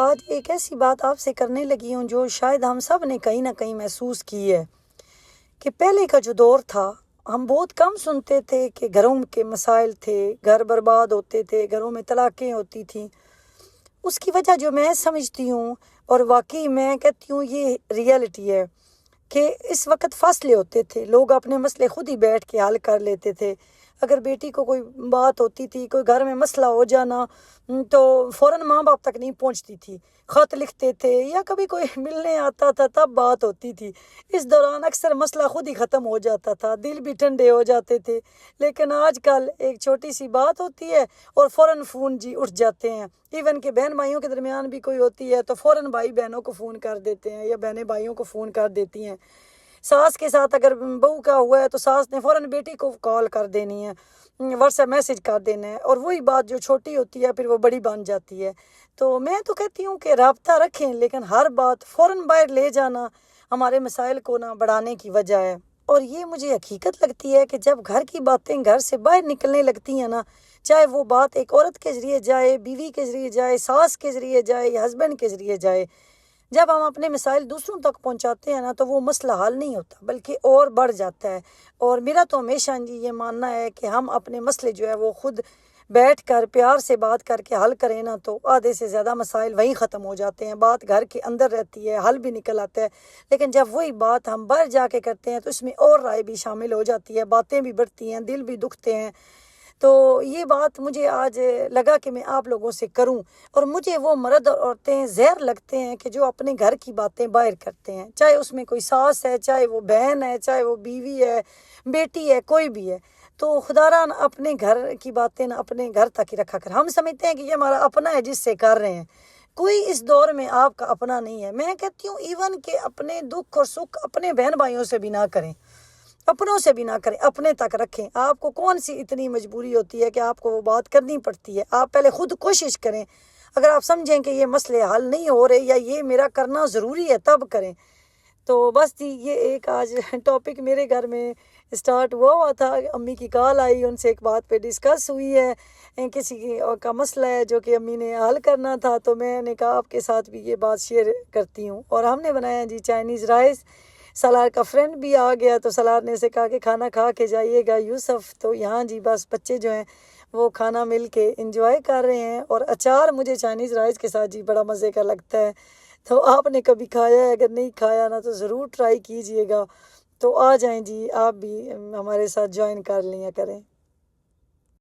آج ایک ایسی بات آپ سے کرنے لگی ہوں جو شاید ہم سب نے کہیں نہ کہیں محسوس کی ہے کہ پہلے کا جو دور تھا ہم بہت کم سنتے تھے کہ گھروں کے مسائل تھے، گھر برباد ہوتے تھے، گھروں میں طلاقیں ہوتی تھیں۔ اس کی وجہ جو میں سمجھتی ہوں اور واقعی میں کہتی ہوں یہ ریئلٹی ہے کہ اس وقت فاصلے ہوتے تھے، لوگ اپنے مسئلے خود ہی بیٹھ کے حل کر لیتے تھے۔ اگر بیٹی کو کوئی بات ہوتی تھی، کوئی گھر میں مسئلہ ہو جانا تو فوراً ماں باپ تک نہیں پہنچتی تھی، خط لکھتے تھے یا کبھی کوئی ملنے آتا تھا تب بات ہوتی تھی۔ اس دوران اکثر مسئلہ خود ہی ختم ہو جاتا تھا، دل بھی ٹھنڈے ہو جاتے تھے۔ لیکن آج کل ایک چھوٹی سی بات ہوتی ہے اور فوراً فون اٹھ جاتے ہیں۔ ایون کہ بہن بھائیوں کے درمیان بھی کوئی ہوتی ہے تو فوراً بھائی بہنوں کو فون کر دیتے ہیں یا بہنیں بھائیوں کو فون کر دیتی ہیں۔ ساس کے ساتھ اگر بہو کا ہوا ہے تو ساس نے فوراً بیٹی کو کال کر دینی ہے، واٹس ایپ میسج کر دینا ہے، اور وہی بات جو چھوٹی ہوتی ہے پھر وہ بڑی بن جاتی ہے۔ تو میں تو کہتی ہوں کہ رابطہ رکھیں، لیکن ہر بات فوراً باہر لے جانا ہمارے مسائل کو نہ بڑھانے کی وجہ ہے۔ اور یہ مجھے حقیقت لگتی ہے کہ جب گھر کی باتیں گھر سے باہر نکلنے لگتی ہیں نا، چاہے وہ بات ایک عورت کے ذریعے جائے، بیوی کے ذریعے جائے، ساس کے ذریعے جائے یا ہسبینڈ کے ذریعے جائے، جب ہم اپنے مسائل دوسروں تک پہنچاتے ہیں نا تو وہ مسئلہ حل نہیں ہوتا بلکہ اور بڑھ جاتا ہے۔ اور میرا تو ہمیشہ یہ ماننا ہے کہ ہم اپنے مسئلے جو ہے وہ خود بیٹھ کر پیار سے بات کر کے حل کریں نا تو آدھے سے زیادہ مسائل وہیں ختم ہو جاتے ہیں، بات گھر کے اندر رہتی ہے، حل بھی نکل آتا ہے۔ لیکن جب وہی بات ہم باہر جا کے کرتے ہیں تو اس میں اور رائے بھی شامل ہو جاتی ہے، باتیں بھی بڑھتی ہیں، دل بھی دکھتے ہیں۔ تو یہ بات مجھے آج لگا کہ میں آپ لوگوں سے کروں، اور مجھے وہ مرد اور عورتیں زہر لگتے ہیں کہ جو اپنے گھر کی باتیں باہر کرتے ہیں، چاہے اس میں کوئی ساس ہے، چاہے وہ بہن ہے، چاہے وہ بیوی ہے، بیٹی ہے، کوئی بھی ہے۔ تو خدا را اپنے گھر کی باتیں نہ اپنے گھر تک ہی رکھا کر۔ ہم سمجھتے ہیں کہ یہ ہمارا اپنا ہے جس سے کر رہے ہیں، کوئی اس دور میں آپ کا اپنا نہیں ہے۔ میں کہتی ہوں ایون کہ اپنے دکھ اور سکھ اپنے بہن بھائیوں سے بھی نہ کریں، اپنوں سے بھی نہ کریں، اپنے تک رکھیں۔ آپ کو کون سی اتنی مجبوری ہوتی ہے کہ آپ کو وہ بات کرنی پڑتی ہے؟ آپ پہلے خود کوشش کریں، اگر آپ سمجھیں کہ یہ مسئلے حل نہیں ہو رہے یا یہ میرا کرنا ضروری ہے تب کریں۔ تو بس جی یہ ایک آج ٹاپک میرے گھر میں اسٹارٹ ہوا تھا، امی کی کال آئی، ان سے ایک بات پہ ڈسکس ہوئی ہے، کسی کا مسئلہ ہے جو کہ امی نے حل کرنا تھا، تو میں نے کہا آپ کے ساتھ بھی یہ بات شیئر کرتی ہوں۔ اور ہم نے بنایا جی چائنیز رائس۔ سلار کا فرینڈ بھی آ گیا تو سلار نے اسے کہا کہ کھانا کھا کے جائیے گا یوسف۔ تو یہاں جی بس بچے جو ہیں وہ کھانا مل کے انجوائے کر رہے ہیں، اور اچار مجھے چائنیز رائس کے ساتھ جی بڑا مزے کا لگتا ہے۔ تو آپ نے کبھی کھایا ہے؟ اگر نہیں کھایا نا تو ضرور ٹرائی کیجئے گا۔ تو آ جائیں جی، آپ بھی ہمارے ساتھ جوائن کر لیا کریں۔